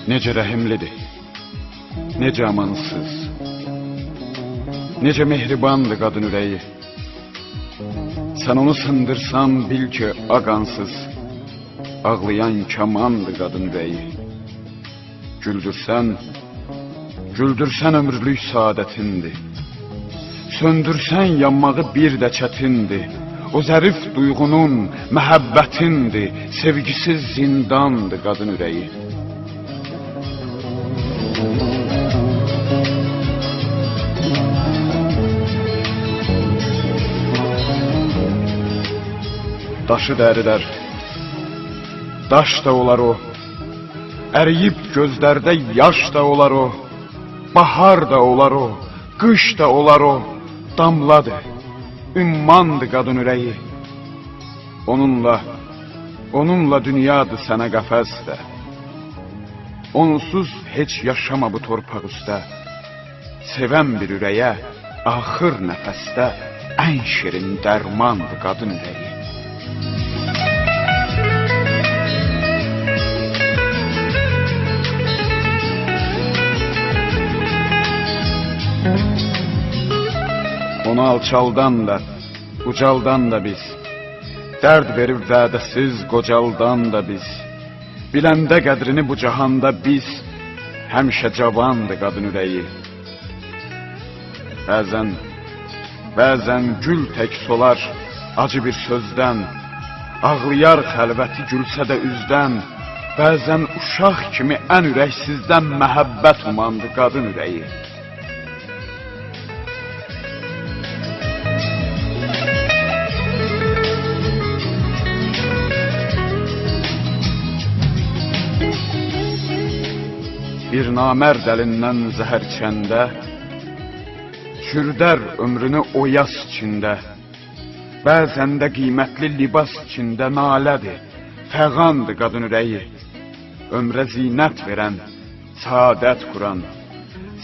Necə rəhimlidir, necə amansız, necə mehribandır qadın ürəyi. Sən onu sındırsan bil ki aqansız, ağlayan kamandır qadın ürəyi. Güldürsən, güldürsən ömürlük saadətindir. Söndürsən yanmağı bir də çətindir. O zərif duyğunun məhəbbətindir. Sevgisiz zindandır qadın ürəyi. Daşı dərilər, daş da olar o. Əriyib gözlərdə yaş da olar o. Bahar da olar o, qış da olar o. Damladır, ümmandır qadın ürəyi. Onunla dünyadır sənə qəfəsdə. Onsuz heç yaşama bu torpaq üstə. Sevən bir ürəyə axır nəfəsdə ən şirin dərmandır qadın ürəyi. Onu alçaldan da, ucaldan da biz, dərd verib vədəsiz qocaldan da biz, biləndə qədrini bu cahanda biz, həmişə cavandır qadın ürəyi. Bəzən gül tək solar acı bir sözdən, ağlayar xəlvəti gülsə də üzdən, bəzən uşaq kimi ən ürəksizdən məhəbbət umandı qadın ürəyi. Bir namərd əlindən zəhər içəndə, çürdər ömrünü o yas içində. Bəzən də qiymətli libas içində nalədir, fəğandır qadın ürəyi. Ömrə zinət verən, saadət quran,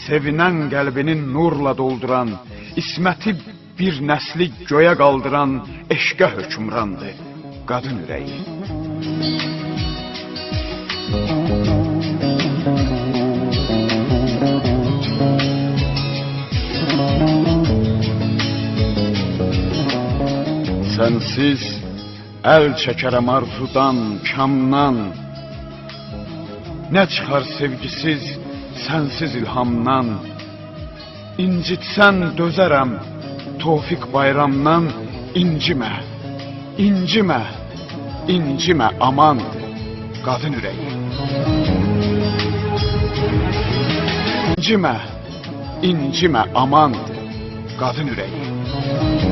sevinən qəlbini nurla dolduran, isməti bir nəsli göyə qaldıran eşqə hökmrandır qadın ürəyi. Sənsiz əl çəkərəm arzudan, kamdan. Nə çıxar sevgisiz, sənsiz ilhamdan. İncitsən dözərəm Tofiq bayramdan. İncimə, incimə, incimə amandır qadın ürəyi. İncimə, incimə amandır qadın ürəyi.